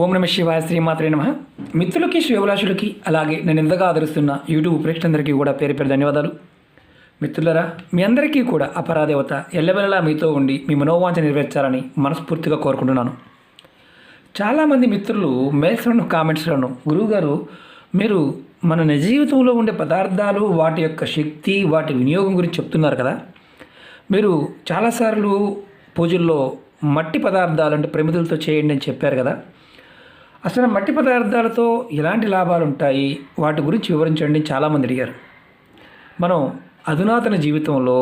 ఓం నమ శివాయ, శ్రీమాత్రే నమః. మిత్రులకి, శ్రేయోభిలాషులకి, అలాగే నేను ఎంతగా ఆదరిస్తున్న యూట్యూబ్ ప్రేక్షకులందరికీ కూడా పేరు పేరు ధన్యవాదాలు. మిత్రులరా, మీ అందరికీ కూడా అపరాదేవత ఎల్లవెల్లలా మీతో ఉండి మీ మనోవాంఛ నెరవేర్చాలని మనస్ఫూర్తిగా కోరుకుంటున్నాను. చాలామంది మిత్రులు మెయిల్స్లోను, కామెంట్స్లోను, గురువుగారు మీరు మన నిజ జీవితంలో ఉండే పదార్థాలు, వాటి యొక్క శక్తి, వాటి వినియోగం గురించి చెప్తున్నారు కదా. మీరు చాలాసార్లు పూజల్లో మట్టి పదార్థాలు అంటే ప్రమిదలతో చేయండి అని చెప్పారు కదా. అసలు మట్టి పదార్థాలతో ఎలాంటి లాభాలు ఉంటాయి, వాటి గురించి వివరించండి చాలామంది అడిగారు. మనం అధునాతన జీవితంలో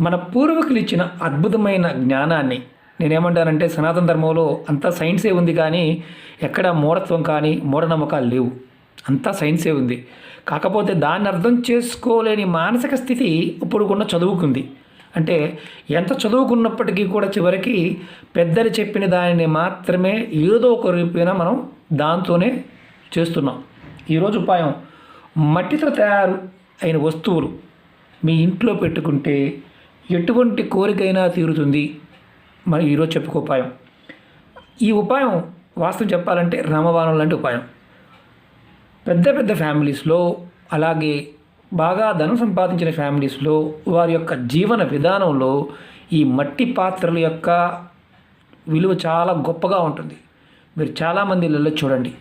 మన పూర్వీకులు ఇచ్చిన అద్భుతమైన జ్ఞానాన్ని, నేనేమంటానంటే సనాతన ధర్మంలో అంతా సైన్సే ఉంది, కానీ ఎక్కడ మూఢత్వం కానీ మూఢనమ్మకాలు లేవు, అంతా సైన్సే ఉంది. కాకపోతే దాన్ని అర్థం చేసుకోలేని మానసిక స్థితి ఇప్పుడుకున్న చదువుకుంది. అంటే ఎంత చదువుకున్నప్పటికీ కూడా చివరికి పెద్దలు చెప్పిన దానిని మాత్రమే ఏదో ఒక రూపేణ మనం దాంతోనే చేస్తున్నాం. ఈరోజు ఉపాయం, మట్టితో తయారు అయిన వస్తువులు మీ ఇంట్లో పెట్టుకుంటే ఎటువంటి కోరికైనా తీరుతుంది. మరి ఈరోజు చెప్పుకో ఉపాయం. ఈ ఉపాయం వాస్తవం చెప్పాలంటే రామబాణం లాంటి ఉపాయం. పెద్ద పెద్ద ఫ్యామిలీస్లో, అలాగే బాగా ధనం సంపాదించిన ఫ్యామిలీస్లో వారి యొక్క జీవన విధానంలో ఈ మట్టి పాత్రల యొక్క విలువ చాలా గొప్పగా ఉంటుంది. మీరు చాలామంది ఇళ్ళల్లో చూడండి,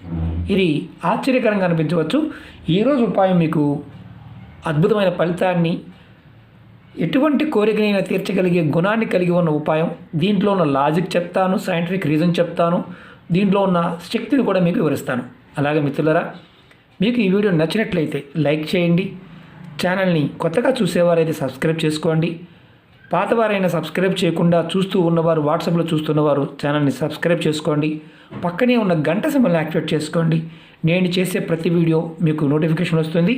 ఇది ఆశ్చర్యకరంగా అనిపించవచ్చు. ఈరోజు ఉపాయం మీకు అద్భుతమైన ఫలితాన్ని, ఎటువంటి కోరికనైనా తీర్చగలిగే గుణాన్ని కలిగి ఉన్న ఉపాయం. దీంట్లో ఉన్న లాజిక్ చెప్తాను, సైంటిఫిక్ రీజన్ చెప్తాను, దీంట్లో ఉన్న శక్తిని కూడా మీకు వివరిస్తాను. అలాగే మిత్రులరా, మీకు ఈ వీడియో నచ్చినట్లయితే లైక్ చేయండి. ఛానల్ని కొత్తగా చూసేవారైతే సబ్స్క్రైబ్ చేసుకోండి. పాతవారైనా సబ్స్క్రైబ్ చేయకుండా చూస్తూ ఉన్నవారు, వాట్సాప్లో చూస్తున్నవారు ఛానల్ని సబ్స్క్రైబ్ చేసుకోండి. పక్కనే ఉన్న గంట సింబల్ని యాక్టివేట్ చేసుకోండి. నేను చేసే ప్రతి వీడియో మీకు నోటిఫికేషన్ వస్తుంది.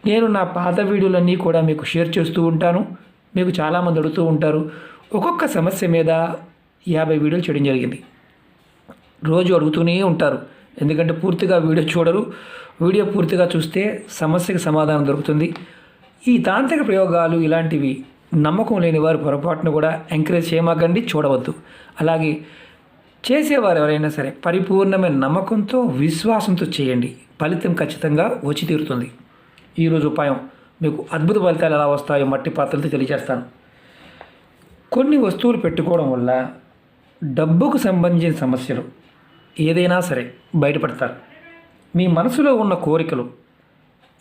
నేను నా పాత వీడియోలన్నీ కూడా మీకు షేర్ చేస్తూ ఉంటాను. మీకు చాలామంది అడుగుతూ ఉంటారు, ఒక్కొక్క సమస్య మీద 50 వీడియోలు చేయడం జరిగింది. రోజు అడుగుతూనే ఉంటారు, ఎందుకంటే పూర్తిగా వీడియో చూడరు. వీడియో పూర్తిగా చూస్తే సమస్యకు సమాధానం దొరుకుతుంది. ఈ తాంత్రిక ప్రయోగాలు ఇలాంటివి నమ్మకం లేని వారు పొరపాటును కూడా ఎంకరేజ్ చేయమాకండి, చూడవద్దు. అలాగే చేసేవారు ఎవరైనా సరే పరిపూర్ణమైన నమ్మకంతో, విశ్వాసంతో చేయండి. ఫలితం ఖచ్చితంగా వచ్చి తీరుతుంది. ఈరోజు ఉపాయం మీకు అద్భుత ఫలితాలు ఎలా వస్తాయో మట్టి పాత్రలతో తెలియజేస్తాను. కొన్ని వస్తువులు పెట్టుకోవడం వల్ల డబ్బుకు సంబంధించిన సమస్యలు ఏదైనా సరే బయటపడతారు. మీ మనసులో ఉన్న కోరికలు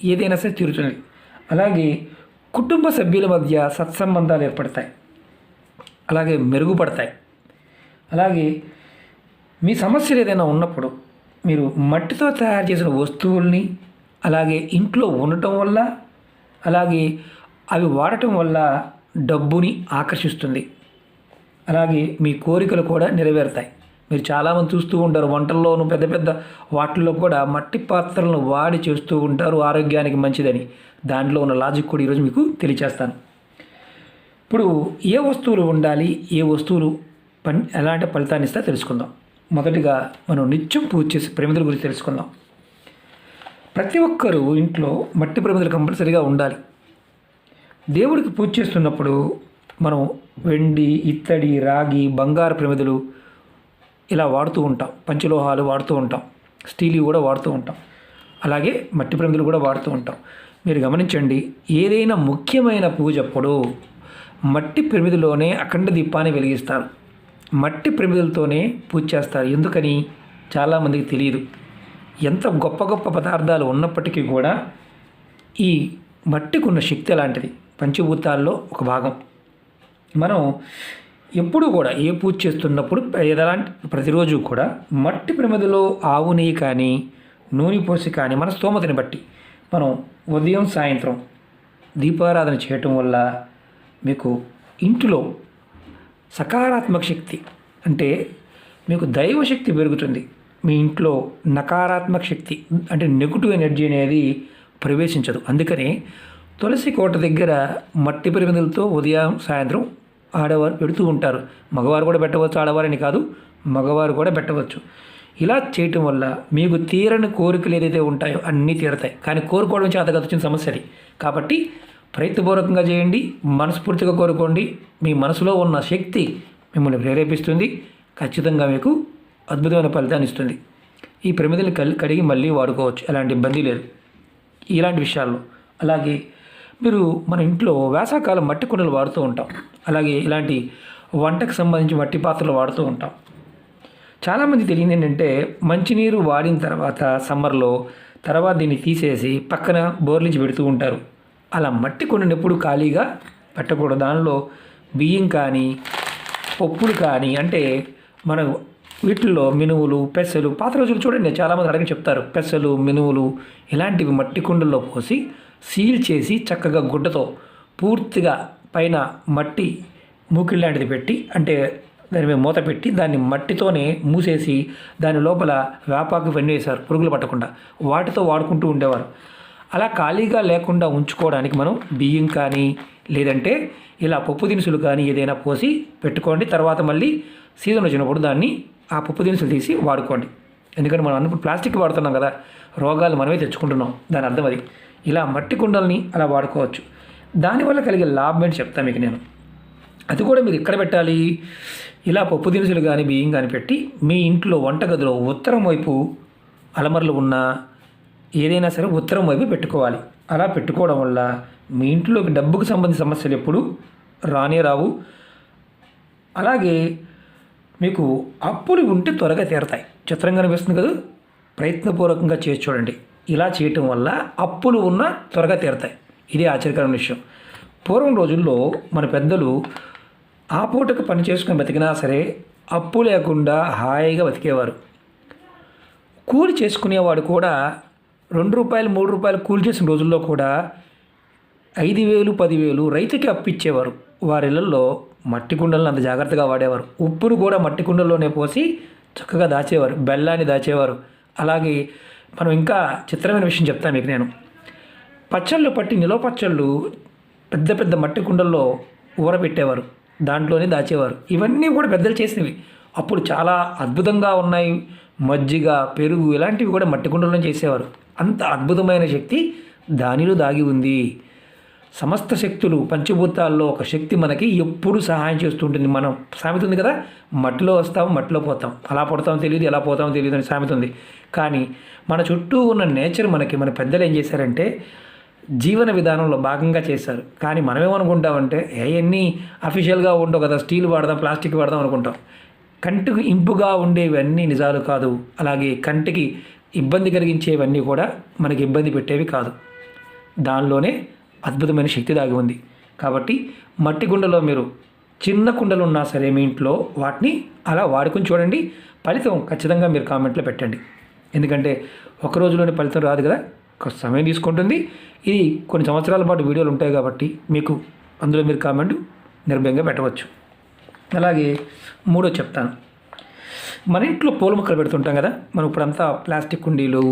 ఏదైనా సరే తీరుతుంది. అలాగే కుటుంబ సభ్యుల మధ్య సత్సంబంధాలు ఏర్పడతాయి, అలాగే మెరుగుపడతాయి. అలాగే మీ సమస్యలు ఏదైనా ఉన్నప్పుడు మీరు మట్టితో తయారు చేసిన వస్తువుల్ని అలాగే ఇంట్లో ఉండటం వల్ల, అలాగే అవి వాడటం వల్ల డబ్బుని ఆకర్షిస్తుంది. అలాగే మీ కోరికలు కూడా నెరవేరుతాయి. మీరు చాలామంది చూస్తూ ఉంటారు, వంటల్లోనూ పెద్ద పెద్ద వాటిల్లో కూడా మట్టి పాత్రలను వాడి చేస్తూ ఉంటారు, ఆరోగ్యానికి మంచిదని. దాంట్లో ఉన్న లాజిక్ కూడా ఈరోజు మీకు తెలియచేస్తాను. ఇప్పుడు ఏ వస్తువులు ఉండాలి, ఏ వస్తువులు ఎలాంటి ఫలితాన్ని ఇస్తా తెలుసుకుందాం. మొదటిగా మనం నిత్యం పూజ చేసే ప్రమిదల గురించి తెలుసుకుందాం. ప్రతి ఒక్కరూ ఇంట్లో మట్టి ప్రమిదలు కంపల్సరీగా ఉండాలి. దేవుడికి పూజ చేస్తున్నప్పుడు మనం వెండి, ఇత్తడి, రాగి, బంగారు ప్రమిదలు ఇలా వాడుతూ ఉంటాం. పంచలోహాలు వాడుతూ ఉంటాం, స్టీల్ కూడా వాడుతూ ఉంటాం, అలాగే మట్టి ప్రమిదలు కూడా వాడుతూ ఉంటాం. మీరు గమనించండి, ఏదైనా ముఖ్యమైన పూజ అప్పుడు మట్టి ప్రమిదలోనే అఖండ దీపాన్ని వెలిగిస్తారు, మట్టి ప్రమిదలతోనే పూజ చేస్తారు. ఎందుకని చాలామందికి తెలియదు. ఎంత గొప్ప గొప్ప పదార్థాలు ఉన్నప్పటికీ కూడా ఈ మట్టికి ఉన్న శక్తి అలాంటిది, పంచభూతాల్లో ఒక భాగం. మనం ఎప్పుడు కూడా ఏ పూజ చేస్తున్నప్పుడు ఎలాంటి ప్రతిరోజు కూడా మట్టి ప్రమిదలో ఆవు నెయ్యి కానీ, నూనె పోసి కానీ మన స్తోమతని బట్టి మనం ఉదయం సాయంత్రం దీపారాధన చేయటం వల్ల మీకు ఇంటిలో సకారాత్మక శక్తి, అంటే మీకు దైవశక్తి పెరుగుతుంది. మీ ఇంట్లో నకారాత్మక శక్తి అంటే నెగిటివ్ ఎనర్జీ అనేది ప్రవేశించదు. అందుకని తులసి కోట దగ్గర మట్టి ప్రమిదలతో ఉదయం సాయంత్రం ఆడవారు పెడుతూ ఉంటారు. మగవారు కూడా పెట్టవచ్చు, ఆడవారని కాదు, మగవారు కూడా పెట్టవచ్చు. ఇలా చేయటం వల్ల మీకు తీరని కోరికలు ఏదైతే ఉంటాయో అన్నీ తీరతాయి. కానీ కోరుకోవడం చేతగా వచ్చిన సమస్య అది. కాబట్టి ప్రయత్నపూర్వకంగా చేయండి, మనస్ఫూర్తిగా కోరుకోండి. మీ మనసులో ఉన్న శక్తి మిమ్మల్ని ప్రేరేపిస్తుంది, ఖచ్చితంగా మీకు అద్భుతమైన ఫలితాన్ని ఇస్తుంది. ఈ ప్రమిదలు కడిగి మళ్ళీ వాడుకోవచ్చు, ఎలాంటి ఇబ్బంది లేదు ఇలాంటి విషయాల్లో. అలాగే మీరు మన ఇంట్లో వేసవకాలం మట్టి కుండలు వాడుతూ ఉంటాం, అలాగే ఇలాంటి వంటకు సంబంధించి మట్టి పాత్రలు వాడుతూ ఉంటాం. చాలామంది తెలియదు ఏంటంటే, మంచినీరు వాడిన తర్వాత సమ్మర్లో తర్వాత దీన్ని తీసేసి పక్కన బోర్లించి పెడుతూ ఉంటారు. అలా మట్టి కుండను ఎప్పుడు ఖాళీగా పెట్టకూడదు. దానిలో బియ్యం కానీ పప్పులు కానీ, అంటే మన వీటిల్లో మినువులు, పెసలు, పాత రోజులు చూడండి చాలామంది అడగని చెప్తారు, పెసలు, మినువులు ఇలాంటివి మట్టి కుండల్లో పోసి సీల్ చేసి చక్కగా గుడ్డతో పూర్తిగా పైన మట్టి మూకిళ్ళ లాంటిది పెట్టి, అంటే దాని మీద మూత పెట్టి దాన్ని మట్టితోనే మూసేసి దాని లోపల వేపాకు ఇవన్నీ వేశారు పురుగులు పట్టకుండా, వాటితో వాడుకుంటూ ఉండేవారు. అలా ఖాళీగా లేకుండా ఉంచుకోవడానికి మనం బియ్యం కానీ లేదంటే ఇలా పప్పు దినుసులు కానీ ఏదైనా పోసి పెట్టుకోండి. తర్వాత మళ్ళీ సీజన్ వచ్చినప్పుడు దాన్ని ఆ పప్పు దినుసులు తీసి వాడుకోండి. ఎందుకంటే మనం అన్నప్పుడు ప్లాస్టిక్ వాడుతున్నాం కదా, రోగాలు మనమే తెచ్చుకుంటున్నాం, దాని అర్థం అది. ఇలా మట్టి కుండల్ని అలా వాడుకోవచ్చు. దానివల్ల కలిగే లాభం ఏంటి చెప్తాను మీకు నేను. అది కూడా మీరు ఎక్కడ పెట్టాలి, ఇలా పప్పు దినుసులు కానీ బియ్యం కానీ పెట్టి మీ ఇంట్లో వంటగదిలో ఉత్తరం వైపు అలమరలు ఉన్నా ఏదైనా సరే ఉత్తరం వైపు పెట్టుకోవాలి. అలా పెట్టుకోవడం వల్ల మీ ఇంట్లోకి డబ్బుకు సంబంధించిన సమస్యలు ఎప్పుడు రానే రావు. అలాగే మీకు అప్పులు ఉంటే త్వరగా తీరతాయి. చిత్రంగా అనిపిస్తుంది కదా, ప్రయత్నపూర్వకంగా చేసి చూడండి. ఇలా చేయటం వల్ల అప్పులు ఉన్నా త్వరగా తీరతాయి. ఇదే ఆశ్చర్యకరమైన విషయం. పూర్వం రోజుల్లో మన పెద్దలు ఆ పూటకు పని చేసుకుని బతికినా సరే అప్పు లేకుండా హాయిగా బతికేవారు. కూలి చేసుకునేవాడు కూడా ₹2, ₹3 కూలి చేసిన రోజుల్లో కూడా 5,000, 10,000 రైతుకి అప్పిచ్చేవారు. వారి ఇళ్లలో మట్టి కుండలను అంత జాగ్రత్తగా వాడేవారు. ఉప్పును కూడా మట్టి కుండల్లోనే పోసి చక్కగా దాచేవారు, బెల్లాన్ని దాచేవారు. అలాగే మనం ఇంకా చిత్రమైన విషయం చెప్తాను మీకు నేను. పచ్చళ్ళు పట్టి నిలవ పచ్చళ్ళు పెద్ద పెద్ద మట్టి కుండల్లో ఊరబెట్టేవారు, దాంట్లోనే దాచేవారు. ఇవన్నీ కూడా పెద్దలు చేసినవి. అప్పుడు చాలా అద్భుతంగా ఉన్నాయి. మజ్జిగ, పెరుగు ఇలాంటివి కూడా మట్టి కుండల్లో చేసేవారు. అంత అద్భుతమైన శక్తి దానిలో దాగి ఉంది. సమస్త శక్తులు పంచభూతాల్లో ఒక శక్తి మనకి ఎప్పుడు సహాయం చేస్తుంటుంది. మనం సామెత ఉంది కదా, మట్టిలో వస్తాం మట్టిలో పోతాం, అలా పడతామో తెలియదు ఎలా పోతామో తెలియదు అని సామెత ఉంది. కానీ మన చుట్టూ ఉన్న నేచర్ మనకి మన పెద్దలు ఏం చేశారంటే జీవన విధానంలో భాగంగా చేశారు. కానీ మనమేమనుకుంటామంటే అవన్నీ అఫీషియల్గా ఉండవు కదా, స్టీల్ వాడదాం ప్లాస్టిక్ వాడదాం అనుకుంటాం. కంటికి ఇంపుగా ఉండేవన్నీ నిజాలు కాదు. అలాగే కంటికి ఇబ్బంది కలిగించేవన్నీ కూడా మనకి ఇబ్బంది పెట్టేవి కాదు. దానిలోనే అద్భుతమైన శక్తి దాగి ఉంది. కాబట్టి మట్టి కుండలో మీరు చిన్న కుండలు ఉన్నా సరే మీ ఇంట్లో వాటిని అలా వాడుకొని చూడండి. ఫలితం ఖచ్చితంగా మీరు కామెంట్లో పెట్టండి. ఎందుకంటే ఒక రోజులోనే ఫలితం రాదు కదా, కొంత సమయం తీసుకుంటుంది. ఇది కొన్ని సంవత్సరాల పాటు వీడియోలు ఉంటాయి కాబట్టి మీకు అందులో మీరు కామెంట్ నిర్భయంగా పెట్టవచ్చు. అలాగే మూడో చెప్తాను, మన ఇంట్లో పూల మొక్కలు పెడుతుంటాం కదా. మనం ఇప్పుడంతా ప్లాస్టిక్ కుండీలు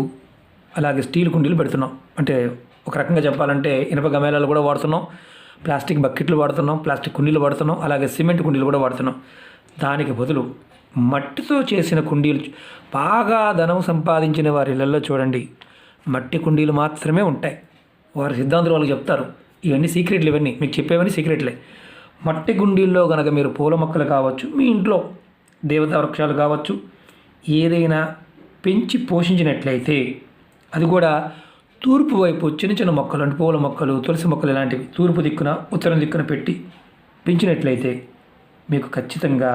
అలాగే స్టీల్ కుండీలు పెడుతున్నాం. అంటే ఒక రకంగా చెప్పాలంటే ఇనుప గమేళాలు కూడా వాడుతున్నాం, ప్లాస్టిక్ బకెట్లు వాడుతున్నాం, ప్లాస్టిక్ కుండీలు వాడుతున్నాం, అలాగే సిమెంట్ కుండీలు కూడా వాడుతున్నాం. దానికి బదులు మట్టితో చేసిన కుండీలు బాగా ధనం సంపాదించిన వారి ఇళ్లలో చూడండి, మట్టి కుండీలు మాత్రమే ఉంటాయి. వారి సిద్ధాంతులు వాళ్ళకి చెప్తారు. ఇవన్నీ సీక్రెట్లు, ఇవన్నీ మీకు చెప్పేవన్నీ సీక్రెట్లే. మట్టి కుండీల్లో కనుక మీరు పూల మొక్కలు కావచ్చు, మీ ఇంట్లో దేవతా వృక్షాలు కావచ్చు, ఏదైనా పెంచి పోషించినట్లయితే అది కూడా తూర్పు వైపు చిన్న చిన్న మొక్కలు అంటే పూల మొక్కలు, తులసి మొక్కలు ఇలాంటివి తూర్పు దిక్కున ఉత్తరం దిక్కున పెట్టి పెంచినట్లయితే మీకు ఖచ్చితంగా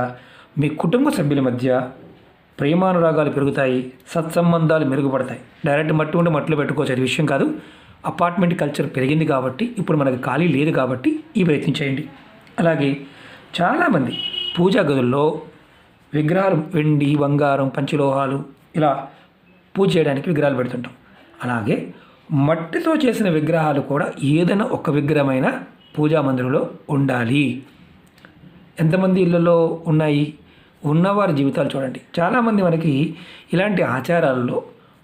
మీ కుటుంబ సభ్యుల మధ్య ప్రేమానురాగాలు పెరుగుతాయి, సత్సంబంధాలు మెరుగుపడతాయి. డైరెక్ట్ మట్టి ఉంటే మట్టిలో పెట్టుకోవచ్చు, అది విషయం కాదు. అపార్ట్మెంట్ కల్చర్ పెరిగింది కాబట్టి ఇప్పుడు మనకి ఖాళీ లేదు కాబట్టి ఈ ప్రయత్నం చేయండి. అలాగే చాలామంది పూజా గదుల్లో విగ్రహాలు వెండి, బంగారం, పంచలోహాలు ఇలా పూజ చేయడానికి విగ్రహాలు పెడుతుంటాం. అలాగే మట్టితో చేసిన విగ్రహాలు కూడా ఏదైనా ఒక విగ్రహమైన పూజా మందిరంలో ఉండాలి. ఎంతమంది ఇళ్ళలో ఉన్నాయి? ఉన్నవారి జీవితాలు చూడండి. చాలామంది మనకి ఇలాంటి ఆచారాలలో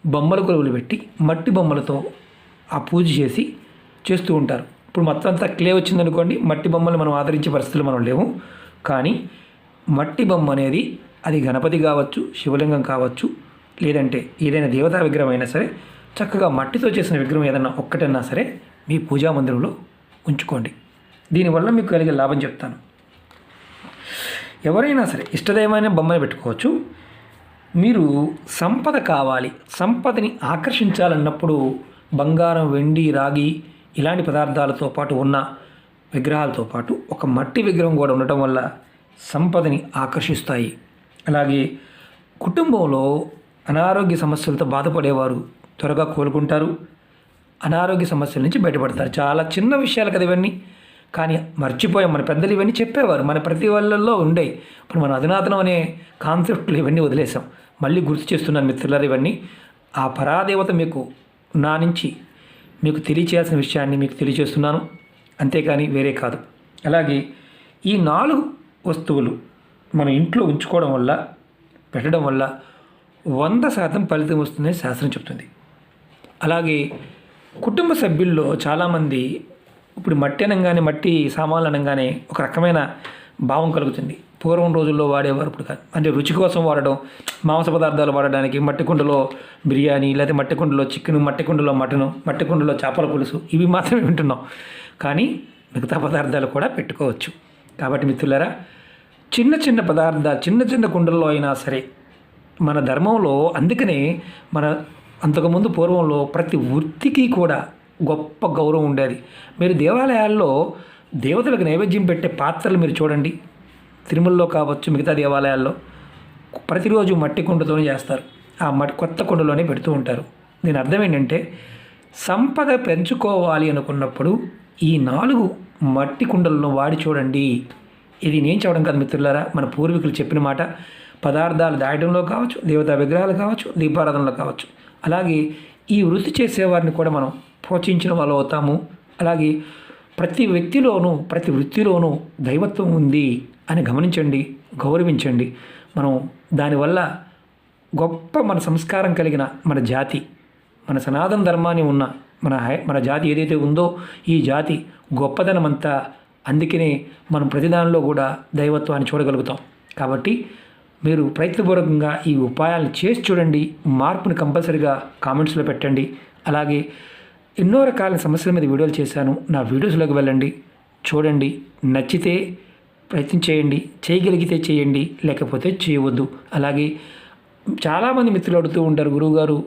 బొమ్మల కొలువులు పెట్టి మట్టి బొమ్మలతో ఆ పూజ చేస్తూ ఉంటారు. ఇప్పుడు మొత్తం అంతా క్లే వచ్చిందనుకోండి, మట్టి బొమ్మలు మనం ఆదరించే పరిస్థితులు మనం లేవు. కానీ మట్టి బొమ్మ అనేది అది గణపతి కావచ్చు, శివలింగం కావచ్చు, లేదంటే ఏదైనా దేవతా విగ్రహం అయినా సరే చక్కగా మట్టితో చేసిన విగ్రహం ఏదైనా ఒక్కటన్నా సరే మీ పూజా మందిరంలో ఉంచుకోండి. దీనివల్ల మీకు కలిగే లాభం చెప్తాను. ఎవరైనా సరే ఇష్టదైవమైన బొమ్మని పెట్టుకోవచ్చు. మీరు సంపద కావాలి, సంపదని ఆకర్షించాలన్నప్పుడు బంగారం, వెండి, రాగి ఇలాంటి పదార్థాలతో పాటు ఉన్న విగ్రహాలతో పాటు ఒక మట్టి విగ్రహం కూడా ఉండటం వల్ల సంపదని ఆకర్షిస్తాయి. అలాగే కుటుంబంలో అనారోగ్య సమస్యలతో బాధపడేవారు త్వరగా కోలుకుంటారు, అనారోగ్య సమస్యల నుంచి బయటపడతారు. చాలా చిన్న విషయాలు కదా ఇవన్నీ, కానీ మర్చిపోయాం. మన పెద్దలు ఇవన్నీ చెప్పేవారు, మన ప్రతి వాళ్ళల్లో ఉండే. ఇప్పుడు మన అధునాతనం అనే కాన్సెప్ట్లు ఇవన్నీ వదిలేసాం. మళ్ళీ గుర్తు చేస్తున్నాను మిత్రులారా, ఇవన్నీ ఆ పరాదేవత మీకు నా నుంచి మీకు తెలియచేయాల్సిన విషయాన్ని మీకు తెలియజేస్తున్నాను, అంతేకాని వేరే కాదు. అలాగే ఈ 4 వస్తువులు మన ఇంట్లో ఉంచుకోవడం వల్ల, పెట్టడం వల్ల 100% ఫలితం వస్తుందని శాస్త్రం చెప్తుంది. అలాగే కుటుంబ సభ్యుల్లో చాలామంది ఇప్పుడు మట్టి అనగానే, మట్టి సామాన్లు అనగానే ఒక రకమైన భావం కలుగుతుంది. పూర్వం రోజుల్లో వాడేవారు, ఇప్పుడు కాదు. అంటే రుచి కోసం వాడడం, మాంస పదార్థాలు వాడడానికి మట్టి కుండలో బిర్యానీ, లేదా మట్టి కుండలో చికెను, మట్టి కుండలో మటను, మట్టి కుండలో చేపల పులుసు, ఇవి మాత్రమే వింటున్నాం. కానీ మిగతా పదార్థాలు కూడా పెట్టుకోవచ్చు. కాబట్టి మిత్రులారా, చిన్న చిన్న పదార్థాలు చిన్న చిన్న కుండల్లో అయినా సరే మన ధర్మంలో, అందుకనే మన అంతకుముందు పూర్వంలో ప్రతి వృత్తికి కూడా గొప్ప గౌరవం ఉండేది. మీరు దేవాలయాల్లో దేవతలకు నైవేద్యం పెట్టే పాత్రలు మీరు చూడండి, తిరుమలలో కావచ్చు, మిగతా దేవాలయాల్లో ప్రతిరోజు మట్టి కుండతోనే చేస్తారు. ఆ కొత్త కుండలోనే పెడుతూ ఉంటారు. దీని అర్థం ఏంటంటే, సంపద పెంచుకోవాలి అనుకున్నప్పుడు ఈ 4 మట్టి కుండలను వాడి చూడండి. ఇది నేను చెప్పడం కాదు మిత్రులారా, మన పూర్వీకులు చెప్పిన మాట. పదార్థాలు దాయడంలో కావచ్చు, దేవతా విగ్రహాలు కావచ్చు, దీపారాధనలో కావచ్చు. అలాగే ఈ వృత్తి చేసేవారిని కూడా మనం ప్రోత్సహించిన వాళ్ళు అవుతాము. అలాగే ప్రతి వ్యక్తిలోనూ, ప్రతి వృత్తిలోనూ దైవత్వం ఉంది అని గమనించండి, గౌరవించండి. మనం దానివల్ల గొప్ప మన సంస్కారం కలిగిన మన జాతి, మన సనాతన ధర్మాన్ని ఉన్న మన జాతి ఏదైతే ఉందో, ఈ జాతి గొప్పదనమంతా. అందుకనే మనం ప్రతిదానిలో కూడా దైవత్వాన్ని చూడగలుగుతాం. కాబట్టి మీరు ప్రయత్నపూర్వకంగా ఈ ఉపాయాలను చేసి చూడండి. మార్పుని కంపల్సరీగా కామెంట్స్లో పెట్టండి. అలాగే ఎన్నో రకాల సమస్యల మీద వీడియోలు చేశాను, నా వీడియోస్లోకి వెళ్ళండి, చూడండి. నచ్చితే ప్రయత్నం చేయండి, చేయగలిగితే చేయండి, లేకపోతే చేయవద్దు. అలాగే చాలామంది మిత్రులు అడుగుతూ ఉంటారు, గురువుగారు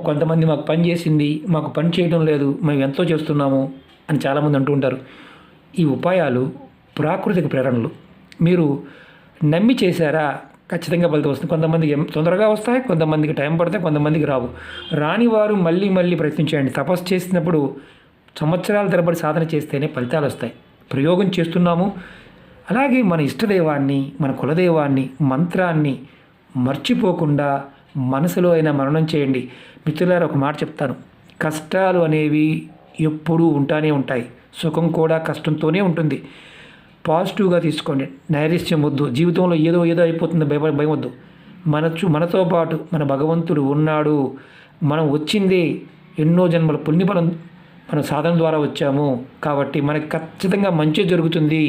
కొంతమంది మాకు పని చేసింది, మాకు పని చేయడం లేదు, మేము ఎంతో చేస్తున్నాము అని చాలామంది అంటూ ఉంటారు. ఈ ఉపాయాలు ప్రాకృతిక ప్రేరణలు. మీరు నమ్మి చేశారా, ఖచ్చితంగా ఫలితం వస్తుంది. కొంతమందికి తొందరగా వస్తాయి, కొంతమందికి టైం పడతాయి, కొంతమందికి రావు. రాని వారు మళ్ళీ మళ్ళీ ప్రయత్నించండి. తపస్సు చేసినప్పుడు సంవత్సరాల తరబడి సాధన చేస్తేనే ఫలితాలు వస్తాయి. ప్రయోగం చేస్తున్నాము. అలాగే మన ఇష్టదైవాన్ని, మన కులదైవాన్ని, మంత్రాన్ని మర్చిపోకుండా మనసులో అయినా మననం చేయండి. మిత్రులారా, ఒక మాట చెప్తాను, కష్టాలు అనేవి ఎప్పుడూ ఉంటానే ఉంటాయి. సుఖం కూడా కష్టంతోనే ఉంటుంది. పాజిటివ్గా తీసుకోండి. నైరాశ్యం వద్దు. జీవితంలో ఏదో అయిపోతుంది భయం వద్దు. మనతో పాటు మన భగవంతుడు ఉన్నాడు. మనం వచ్చిందే ఎన్నో జన్మల పుణ్యఫలం మన సాధన ద్వారా వచ్చాము. కాబట్టి మనకి ఖచ్చితంగా మంచి జరుగుతుంది.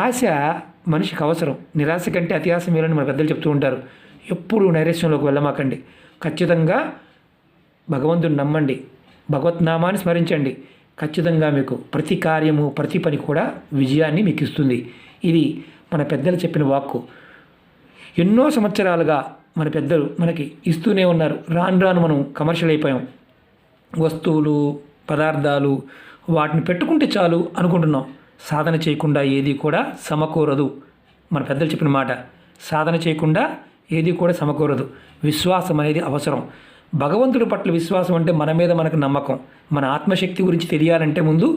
ఆశ మనిషికి అవసరం. నిరాశ కంటే అతి ఆశ మేలని మన పెద్దలు చెప్తూ ఉంటారు. ఎప్పుడు నైరాశ్యంలోకి వెళ్ళమాకండి. ఖచ్చితంగా భగవంతుడిని నమ్మండి, భగవత్నామాన్ని స్మరించండి. ఖచ్చితంగా మీకు ప్రతి కార్యము, ప్రతి పని కూడా విజయాన్ని మీకు ఇస్తుంది. ఇది మన పెద్దలు చెప్పిన వాక్కు. ఎన్నో సంవత్సరాలుగా మన పెద్దలు మనకి ఇస్తూనే ఉన్నారు. రాను మనం కమర్షియల్ అయిపోయాం. వస్తువులు, పదార్థాలు వాటిని పెట్టుకుంటే చాలు అనుకుంటున్నాం. సాధన చేయకుండా ఏది కూడా సమకూరదు. మన పెద్దలు చెప్పిన మాట, సాధన చేయకుండా ఏది కూడా సమకూరదు. విశ్వాసం అనేది అవసరం. భగవంతుడి పట్ల విశ్వాసం అంటే మన మీద మనకు నమ్మకం. మన ఆత్మశక్తి గురించి తెలియాలంటే ముందు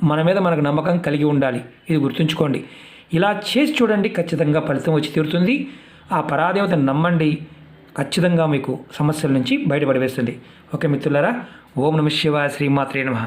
మన మీద మనకు నమ్మకం కలిగి ఉండాలి. ఇది గుర్తుంచుకోండి. ఇలా చేసి చూడండి, ఖచ్చితంగా ఫలితం వచ్చి తీరుతుంది. ఆ పరాదేవతను నమ్మండి, ఖచ్చితంగా మీకు సమస్యల నుంచి బయటపడవేస్తుంది. ఓకే మిత్రులారా, ఓం నమః శివాయ, శ్రీమాత్రే నమః.